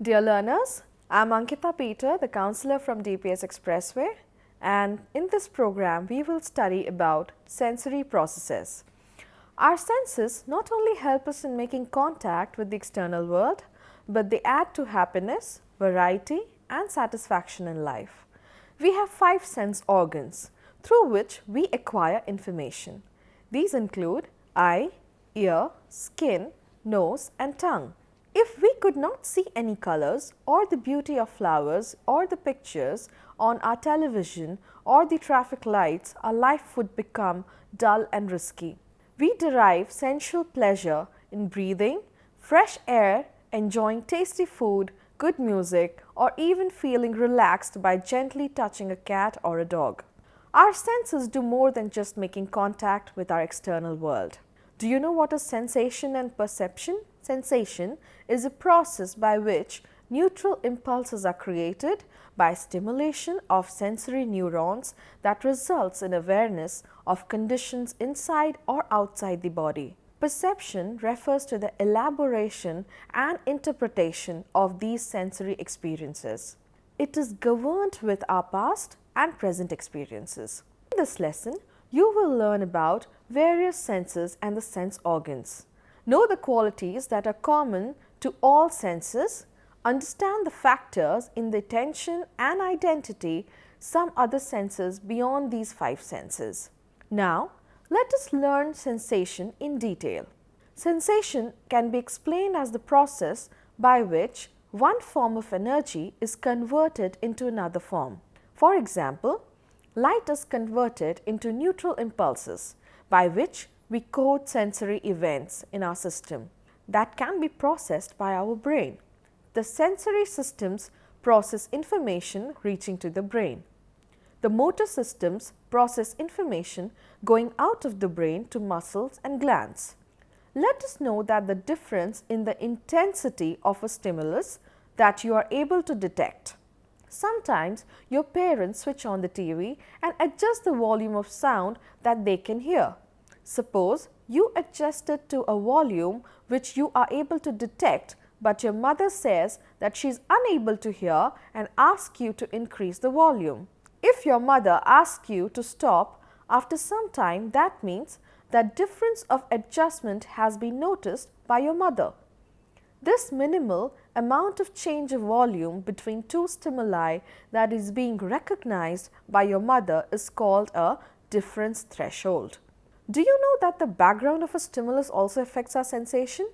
Dear learners, I am Ankita Peter, the counselor from DPS Expressway, and in this program we will study about sensory processes. Our senses not only help us in making contact with the external world, but they add to happiness, variety and satisfaction in life. We have 5 sense organs through which we acquire information. These include eye, ear, skin, nose and tongue. If we could not see any colors or the beauty of flowers or the pictures on our television or the traffic lights, our life would become dull and risky. We derive sensual pleasure in breathing, fresh air, enjoying tasty food, good music, or even feeling relaxed by gently touching a cat or a dog. Our senses do more than just making contact with our external world. Do you know what is sensation and perception? Sensation is a process by which neutral impulses are created by stimulation of sensory neurons that results in awareness of conditions inside or outside the body. Perception refers to the elaboration and interpretation of these sensory experiences. It is governed with our past and present experiences. In this lesson, you will learn about various senses and the sense organs. Know the qualities that are common to all senses, understand the factors in the attention and identity some other senses beyond these 5 senses. Now, let us learn sensation in detail. Sensation can be explained as the process by which one form of energy is converted into another form. For example, light is converted into neutral impulses by which we code sensory events in our system that can be processed by our brain. The sensory systems process information reaching to the brain. The motor systems process information going out of the brain to muscles and glands. Let us know that the difference in the intensity of a stimulus that you are able to detect. Sometimes your parents switch on the TV and adjust the volume of sound that they can hear. Suppose you adjust it to a volume which you are able to detect, but your mother says that she is unable to hear and asks you to increase the volume. If your mother asks you to stop after some time, that means that difference of adjustment has been noticed by your mother. This minimal amount of change of volume between two stimuli that is being recognized by your mother is called a difference threshold. Do you know that the background of a stimulus also affects our sensation?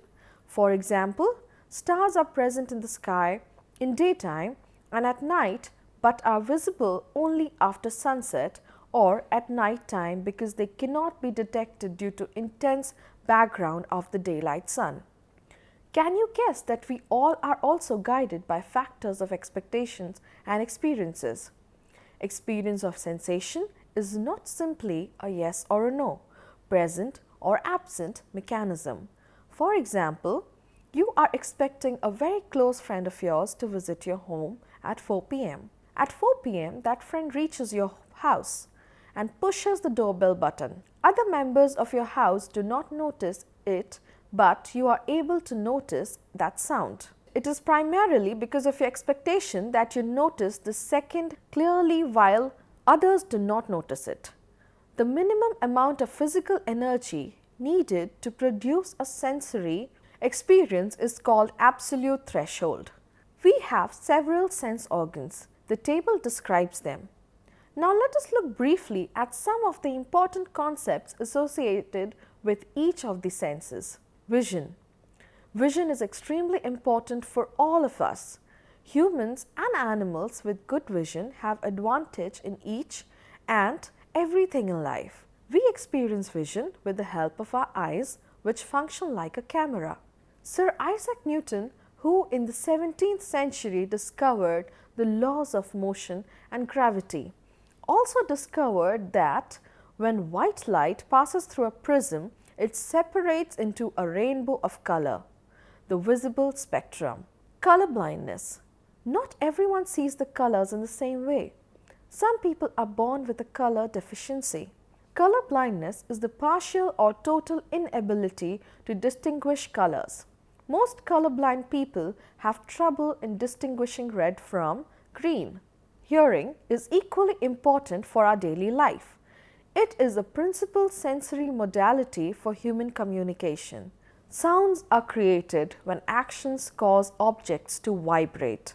For example, stars are present in the sky in daytime and at night but are visible only after sunset or at night time because they cannot be detected due to intense background of the daylight sun. Can you guess that we all are also guided by factors of expectations and experiences? Experience of sensation is not simply a yes or a no, present or absent mechanism. For example, you are expecting a very close friend of yours to visit your home at 4 p.m. At 4 p.m., that friend reaches your house and pushes the doorbell button. Other members of your house do not notice it, but you are able to notice that sound. It is primarily because of your expectation that you notice the second clearly while others do not notice it. The minimum amount of physical energy needed to produce a sensory experience is called absolute threshold. We have several sense organs. The table describes them. Now let us look briefly at some of the important concepts associated with each of the senses. Vision. Vision is extremely important for all of us. Humans and animals with good vision have advantage in each and everything in life. We experience vision with the help of our eyes, which function like a camera. Sir Isaac Newton, who in the 17th century discovered the laws of motion and gravity, also discovered that when white light passes through a prism, it separates into a rainbow of color, the visible spectrum. Color blindness. Not everyone sees the colors in the same way. Some people are born with a color deficiency. Color blindness is the partial or total inability to distinguish colors. most colorblind people have trouble in distinguishing red from green. Hearing is equally important for our daily life. It is a principal sensory modality for human communication. Sounds are created when actions cause objects to vibrate.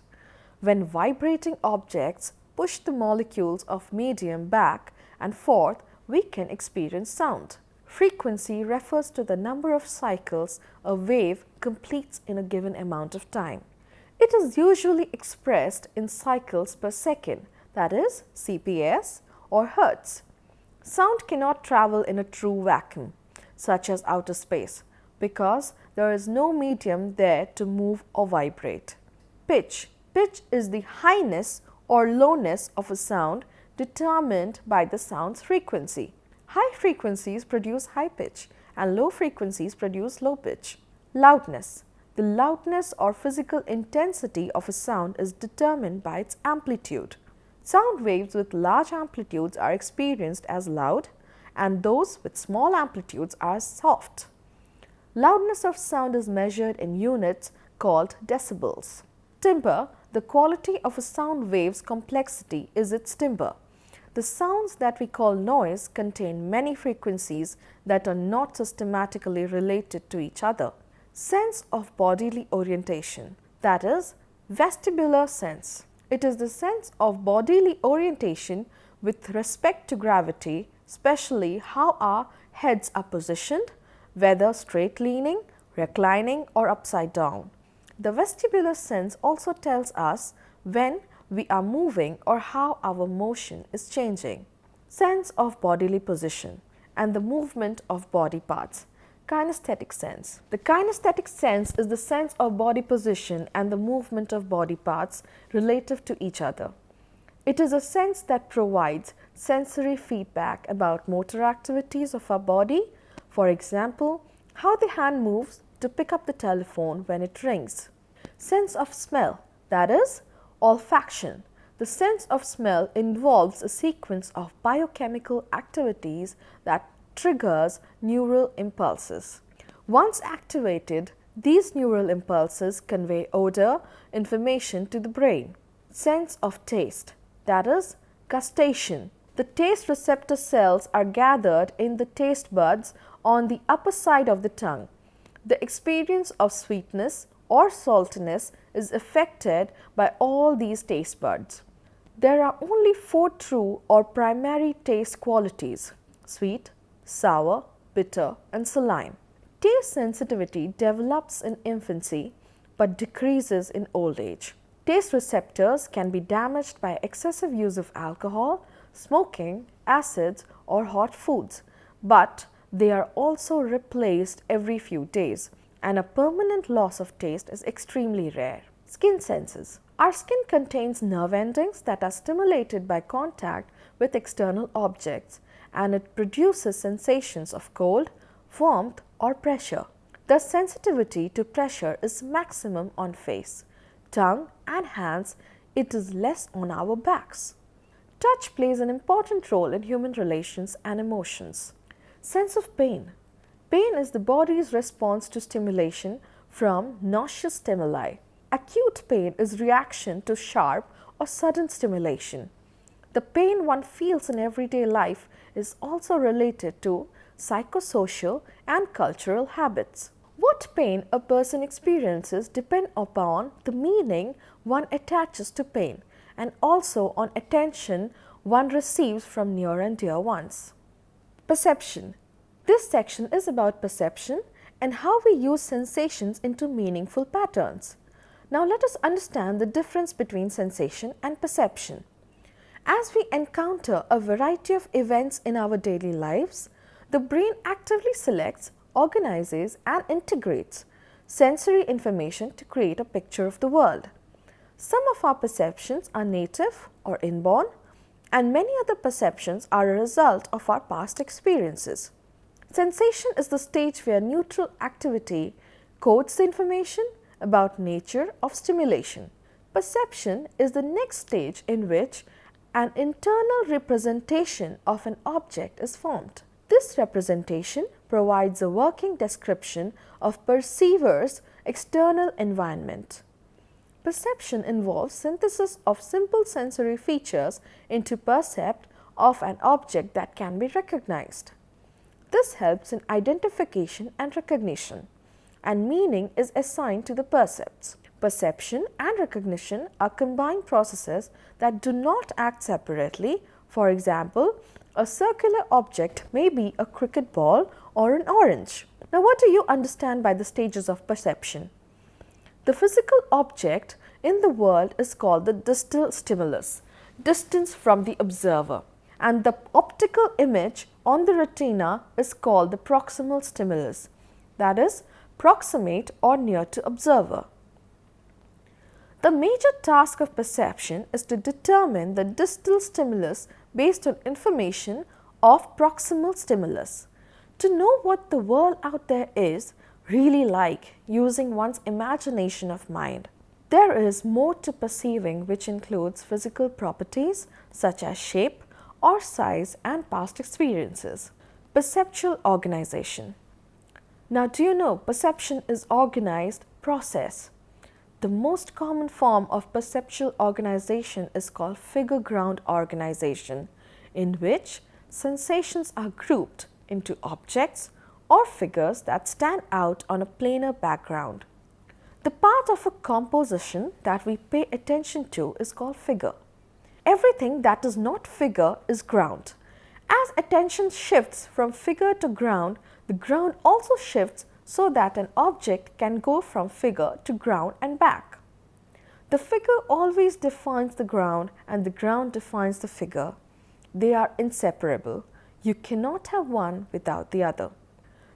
When vibrating objects push the molecules of medium back and forth, we can experience sound. Frequency refers to the number of cycles a wave completes in a given amount of time. It is usually expressed in cycles per second, that is CPS or hertz. Sound cannot travel in a true vacuum, such as outer space, because there is no medium there to move or vibrate. Pitch. Pitch is the highness or lowness of a sound determined by the sound's frequency. High frequencies produce high pitch and low frequencies produce low pitch. Loudness. The loudness or physical intensity of a sound is determined by its amplitude. Sound waves with large amplitudes are experienced as loud, and those with small amplitudes are soft. Loudness of sound is measured in units called decibels. Timbre. The quality of a sound wave's complexity is its timbre. The sounds that we call noise contain many frequencies that are not systematically related to each other. Sense of bodily orientation, that is, vestibular sense. It is the sense of bodily orientation with respect to gravity, especially how our heads are positioned, whether straight leaning, reclining, or upside down. The vestibular sense also tells us when we are moving or how our motion is changing. Sense of bodily position and the movement of body parts. Kinesthetic sense. The kinesthetic sense is the sense of body position and the movement of body parts relative to each other. It is a sense that provides sensory feedback about motor activities of our body, for example, how the hand moves to pick up the telephone when it rings. Sense of smell, that is, olfaction. The sense of smell involves a sequence of biochemical activities that triggers neural impulses. Once activated, these neural impulses convey odor information to the brain. Sense of taste, that is, gustation. The taste receptor cells are gathered in the taste buds on the upper side of the tongue. The experience of sweetness or saltiness is affected by all these taste buds. There are only 4 true or primary taste qualities: sweet, sour, bitter, and saline. Taste sensitivity develops in infancy but decreases in old age. Taste receptors can be damaged by excessive use of alcohol, smoking, acids, or hot foods, but they are also replaced every few days, and a permanent loss of taste is extremely rare. Skin senses. Our skin contains nerve endings that are stimulated by contact with external objects, and it produces sensations of cold, warmth, or pressure. The sensitivity to pressure is maximum on face, tongue, and hands. It is less on our backs. Touch plays an important role in human relations and emotions. Sense of pain. Pain is the body's response to stimulation from nauseous stimuli. Acute pain is reaction to sharp or sudden stimulation. The pain one feels in everyday life is also related to psychosocial and cultural habits. What pain a person experiences depends upon the meaning one attaches to pain and also on attention one receives from near and dear ones. Perception. This section is about perception and how we use sensations into meaningful patterns. Now let us understand the difference between sensation and perception. As we encounter a variety of events in our daily lives, the brain actively selects, organizes, and integrates sensory information to create a picture of the world. Some of our perceptions are native or inborn, and many other perceptions are a result of our past experiences. Sensation is the stage where neutral activity codes the information about nature of stimulation. Perception is the next stage in which an internal representation of an object is formed. This representation provides a working description of perceivers' external environment. Perception involves synthesis of simple sensory features into percept of an object that can be recognized. This helps in identification and recognition, and meaning is assigned to the percepts. Perception and recognition are combined processes that do not act separately. For example, a circular object may be a cricket ball or an orange. Now, what do you understand by the stages of perception? The physical object in the world is called the distal stimulus, distance from the observer, and the optical image on the retina is called the proximal stimulus, that is, proximate or near to observer. The major task of perception is to determine the distal stimulus based on information of proximal stimulus. To know what the world out there is really like using one's imagination of mind. There is more to perceiving, which includes physical properties such as shape or size and past experiences. Perceptual organization. Now, do you know perception is organized process? The most common form of perceptual organization is called figure ground organization, in which sensations are grouped into objects or figures that stand out on a planar background. The part of a composition that we pay attention to is called figure. Everything that is not figure is ground. As attention shifts from figure to ground, the ground also shifts so that an object can go from figure to ground and back. The figure always defines the ground and the ground defines the figure. They are inseparable. You cannot have one without the other.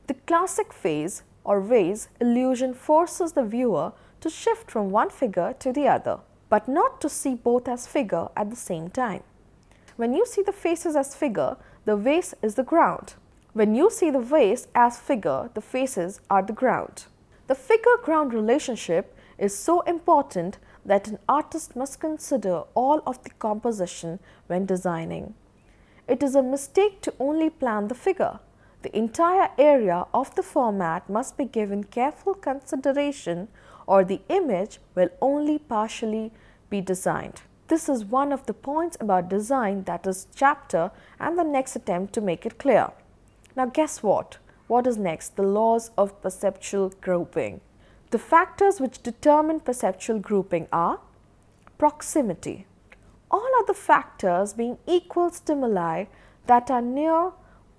The classic phase or vase illusion forces the viewer to shift from one figure to the other, but not to see both as figure at the same time. When you see the faces as figure, the vase is the ground. When you see the vase as figure, the faces are the ground. The figure-ground relationship is so important that an artist must consider all of the composition when designing. It is a mistake to only plan the figure. The entire area of the format must be given careful consideration, or the image will only partially be designed. This is one of the points about design that is chapter and the next attempt to make it clear. Now guess what? What is next? The laws of perceptual grouping. The factors which determine perceptual grouping are proximity. All other factors being equal stimuli that are near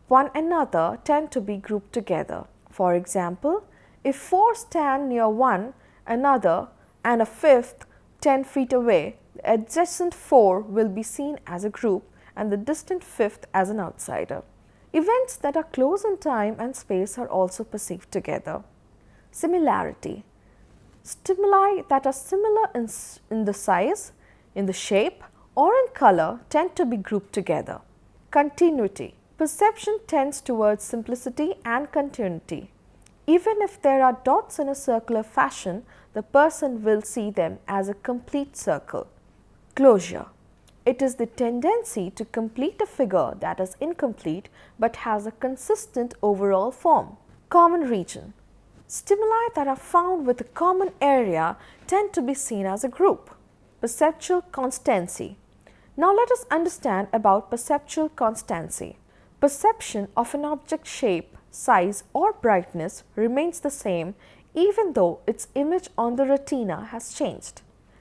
one another tend to be grouped together. For example, if 4 stand near one another and a fifth 10 feet away, the adjacent 4 will be seen as a group and the distant fifth as an outsider. Events that are close in time and space are also perceived together. Similarity. Stimuli that are similar in the size, in the shape, or in color tend to be grouped together. Continuity. Perception tends towards simplicity and continuity. Even if there are dots in a circular fashion, the person will see them as a complete circle. Closure. It is the tendency to complete a figure that is incomplete but has a consistent overall form. Common region. Stimuli that are found with a common area tend to be seen as a group. Perceptual constancy. Now let us understand about perceptual constancy. Perception of an object's shape, size or brightness remains the same even though its image on the retina has changed.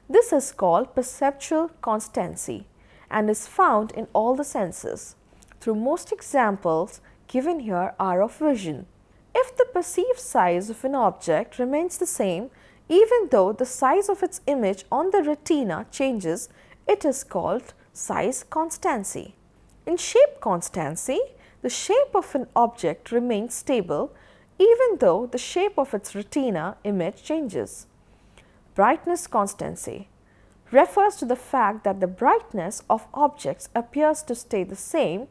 This is called perceptual constancy and is found in all the senses. Through most examples given here are of vision. If the perceived size of an object remains the same even though the size of its image on the retina changes, it is called size constancy. In shape constancy, the shape of an object remains stable even though the shape of its retina image changes. Brightness constancy refers to the fact that the brightness of objects appears to stay the same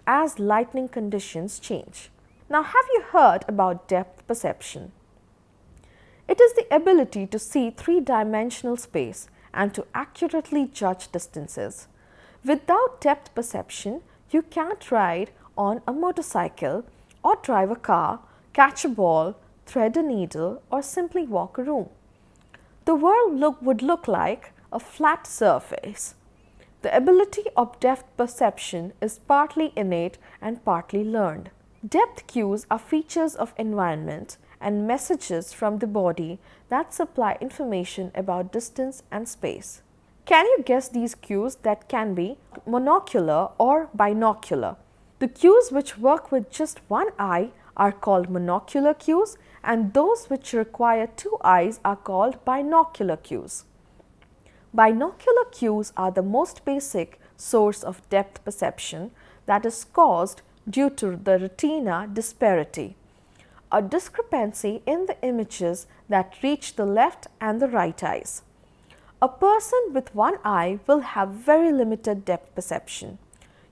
as lighting conditions change. Now, have you heard about depth perception? It is the ability to see three-dimensional space and to accurately judge distances. Without depth perception, you can't ride on a motorcycle or drive a car, catch a ball, thread a needle, or simply walk a room. The world would look like a flat surface. The ability of depth perception is partly innate and partly learned. Depth cues are features of environment and messages from the body that supply information about distance and space. Can you guess these cues that can be monocular or binocular? The cues which work with just one eye are called monocular cues, and those which require two eyes are called binocular cues. Binocular cues are the most basic source of depth perception that is caused due to the retina disparity, a discrepancy in the images that reach the left and the right eyes. A person with one eye will have very limited depth perception.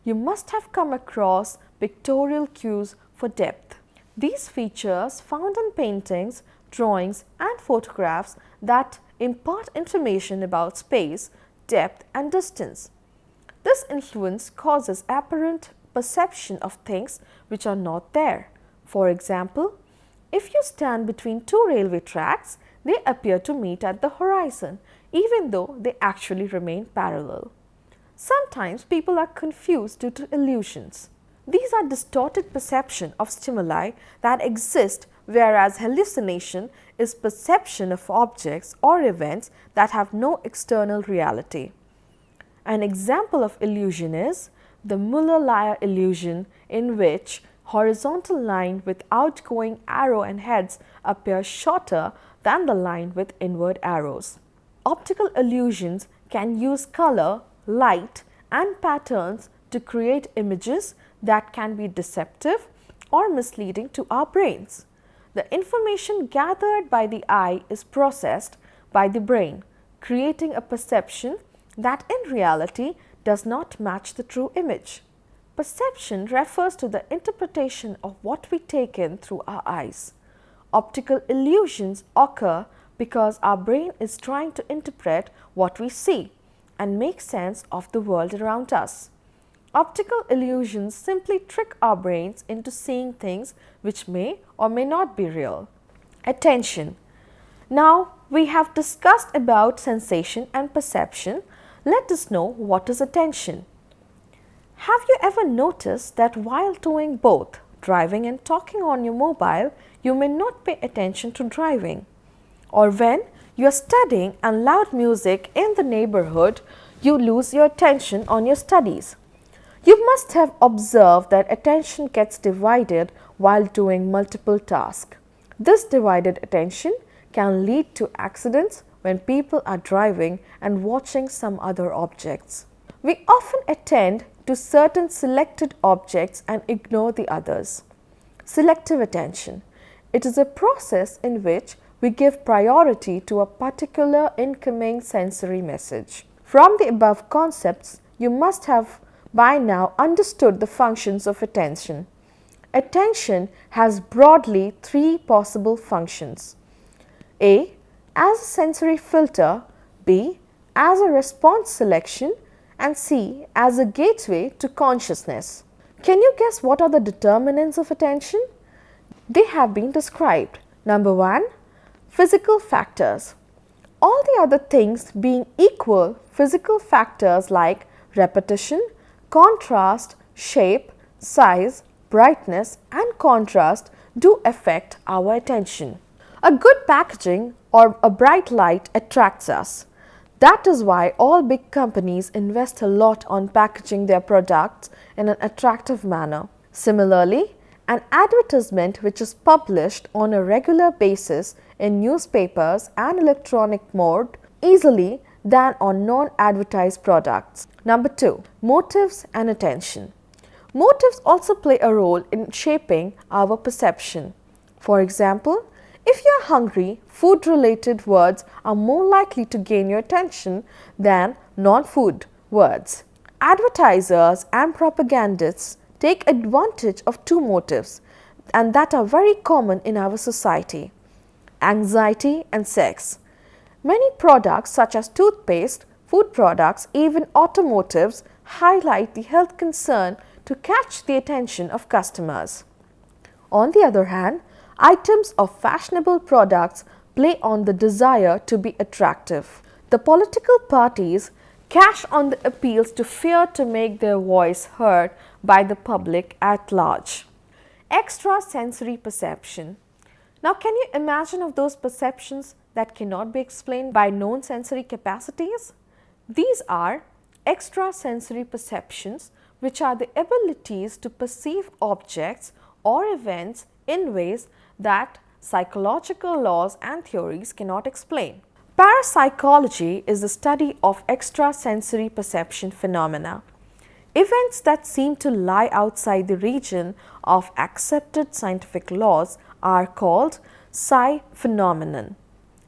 You must have come across pictorial cues for depth. These features found in paintings, drawings and photographs that impart information about space, depth and distance. This influence causes apparent perception of things which are not there. For example, if you stand between two railway tracks, they appear to meet at the horizon, even though they actually remain parallel. Sometimes people are confused due to illusions. These are distorted perception of stimuli that exist, whereas hallucination is perception of objects or events that have no external reality. An example of illusion is the Muller-Lyer illusion, in which horizontal line with outgoing arrow and heads appear shorter than the line with inward arrows. Optical illusions can use color, light and patterns to create images that can be deceptive or misleading to our brains. The information gathered by the eye is processed by the brain, creating a perception that in reality does not match the true image. Perception refers to the interpretation of what we take in through our eyes. Optical illusions occur because our brain is trying to interpret what we see and make sense of the world around us. Optical illusions simply trick our brains into seeing things which may or may not be real. Attention. Now we have discussed about sensation and perception. Let us know what is attention. Have you ever noticed that while doing both driving and talking on your mobile, you may not pay attention to driving? Or when you are studying and loud music in the neighborhood, you lose your attention on your studies. You must have observed that attention gets divided while doing multiple tasks. This divided attention can lead to accidents when people are driving and watching some other objects. We often attend to certain selected objects and ignore the others. Selective attention. It is a process in which we give priority to a particular incoming sensory message. From the above concepts, you must have by now understood the functions of attention. Attention has broadly three possible functions. A. As a sensory filter, B. As a response selection, and C. As a gateway to consciousness. Can you guess what are the determinants of attention? They have been described. Number 1. Physical factors. All the other things being equal, physical factors like repetition, contrast, shape, size, brightness and contrast do affect our attention. A good packaging or a bright light attracts us. That is why all big companies invest a lot on packaging their products in an attractive manner. Similarly, an advertisement which is published on a regular basis in newspapers and electronic mode easily than on non-advertised products. Number 2. Motives and attention. Motives also play a role in shaping our perception. For example, if you are hungry, food-related words are more likely to gain your attention than non-food words. Advertisers and propagandists take advantage of two motives and that are very common in our society: anxiety and sex. Many products such as toothpaste, food products, even automotives highlight the health concern to catch the attention of customers. On the other hand, items of fashionable products play on the desire to be attractive. The political parties cash on the appeals to fear to make their voice heard by the public at large. Extrasensory perception. Now, can you imagine of those perceptions that cannot be explained by known sensory capacities? These are extrasensory perceptions, which are the abilities to perceive objects or events in ways that psychological laws and theories cannot explain. Parapsychology is the study of extrasensory perception phenomena. Events that seem to lie outside the region of accepted scientific laws are called psi phenomenon.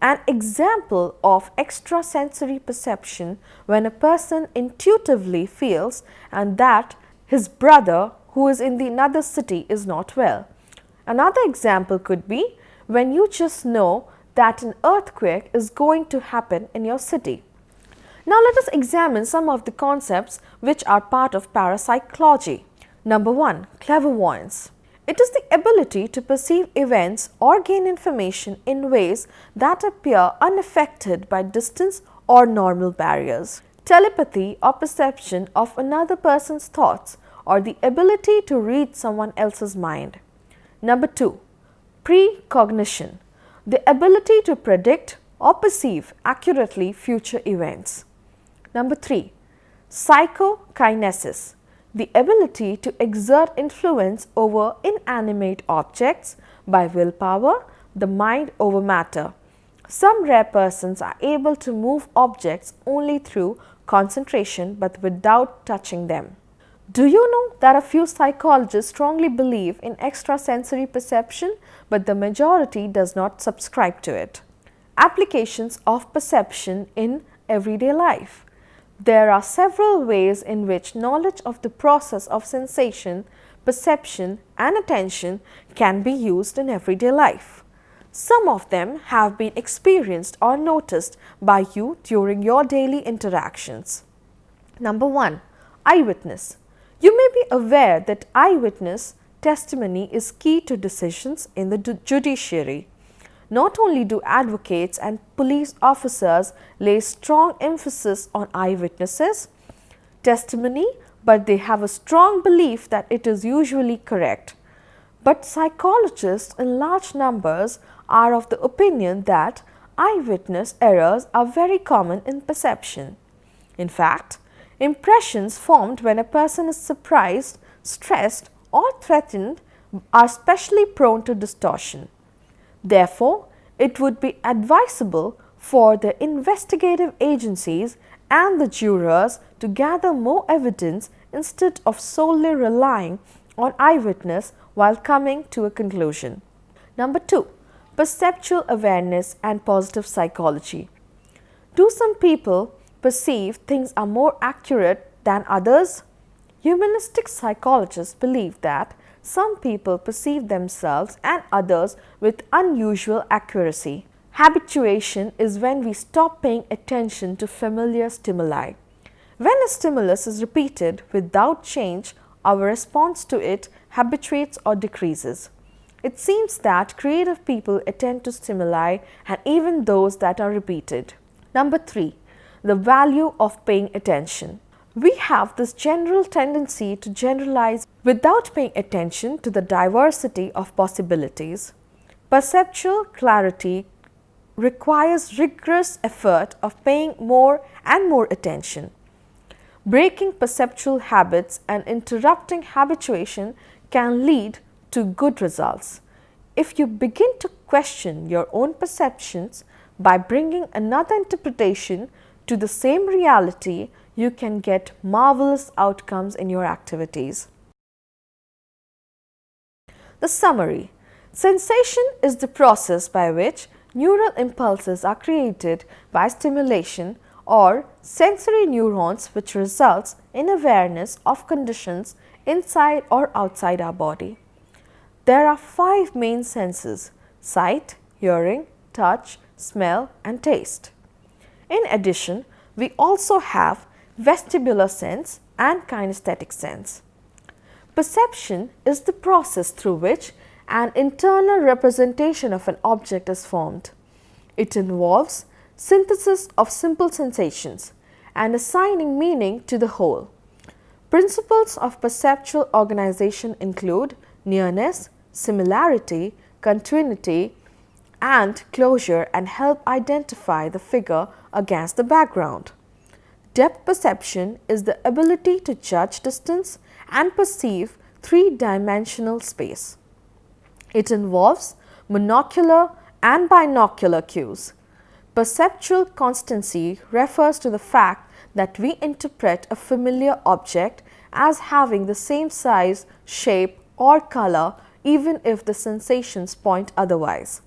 An example of extrasensory perception when a person intuitively feels and that his brother who is in another city is not well. Another example could be when you just know that an earthquake is going to happen in your city. Now let us examine some of the concepts which are part of parapsychology. Number 1. Clairvoyance. It is the ability to perceive events or gain information in ways that appear unaffected by distance or normal barriers. Telepathy or perception of another person's thoughts or the ability to read someone else's mind. Number 2. Precognition. The ability to predict or perceive accurately future events. Number 3. Psychokinesis. The ability to exert influence over inanimate objects by willpower, the mind over matter. Some rare persons are able to move objects only through concentration but without touching them. Do you know that a few psychologists strongly believe in extrasensory perception, but the majority does not subscribe to it? Applications of perception in everyday life. There are several ways in which knowledge of the process of sensation, perception and attention can be used in everyday life. Some of them have been experienced or noticed by you during your daily interactions. Number 1. Eyewitness. You may be aware that eyewitness testimony is key to decisions in the judiciary. Not only do advocates and police officers lay strong emphasis on eyewitnesses' testimony, but they have a strong belief that it is usually correct. But psychologists in large numbers are of the opinion that eyewitness errors are very common in perception. In fact, impressions formed when a person is surprised, stressed or threatened are especially prone to distortion. Therefore, it would be advisable for the investigative agencies and the jurors to gather more evidence instead of solely relying on eyewitness while coming to a conclusion. Number 2. Perceptual awareness and positive psychology. Do some people perceive things are more accurate than others? Humanistic psychologists believe that some people perceive themselves and others with unusual accuracy. Habituation is when we stop paying attention to familiar stimuli. When a stimulus is repeated without change, our response to it habituates or decreases. It seems that creative people attend to stimuli and even those that are repeated. Number 3. The value of paying attention. We have this general tendency to generalize without paying attention to the diversity of possibilities. Perceptual clarity requires rigorous effort of paying more and more attention. Breaking perceptual habits and interrupting habituation can lead to good results. If you begin to question your own perceptions by bringing another interpretation to the same reality, you can get marvelous outcomes in your activities. The summary. Sensation is the process by which neural impulses are created by stimulation or sensory neurons, which results in awareness of conditions inside or outside our body. There are 5 main senses: sight, hearing, touch, smell and taste. In addition, we also have vestibular sense and kinesthetic sense. Perception is the process through which an internal representation of an object is formed. It involves synthesis of simple sensations and assigning meaning to the whole. Principles of perceptual organization include nearness, similarity, continuity, and closure, and help identify the figure against the background. Depth perception is the ability to judge distance and perceive three-dimensional space. It involves monocular and binocular cues. Perceptual constancy refers to the fact that we interpret a familiar object as having the same size, shape, or color even if the sensations point otherwise.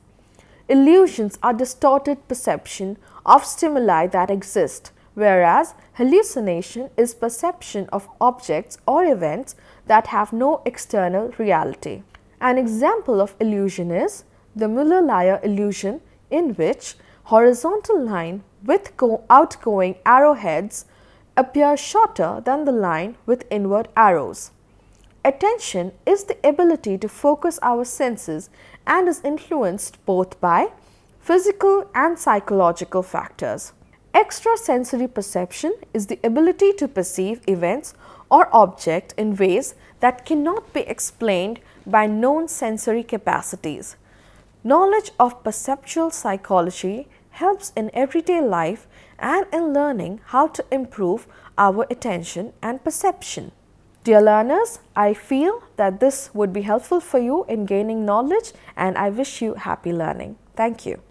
Illusions are distorted perception of stimuli that exist, whereas hallucination is perception of objects or events that have no external reality. An example of illusion is the Muller-Lyer illusion, in which horizontal line with outgoing arrowheads appear shorter than the line with inward arrows. Attention is the ability to focus our senses and is influenced both by physical and psychological factors. Extrasensory perception is the ability to perceive events or objects in ways that cannot be explained by known sensory capacities. Knowledge of perceptual psychology helps in everyday life and in learning how to improve our attention and perception. Dear learners, I feel that this would be helpful for you in gaining knowledge, and I wish you happy learning. Thank you.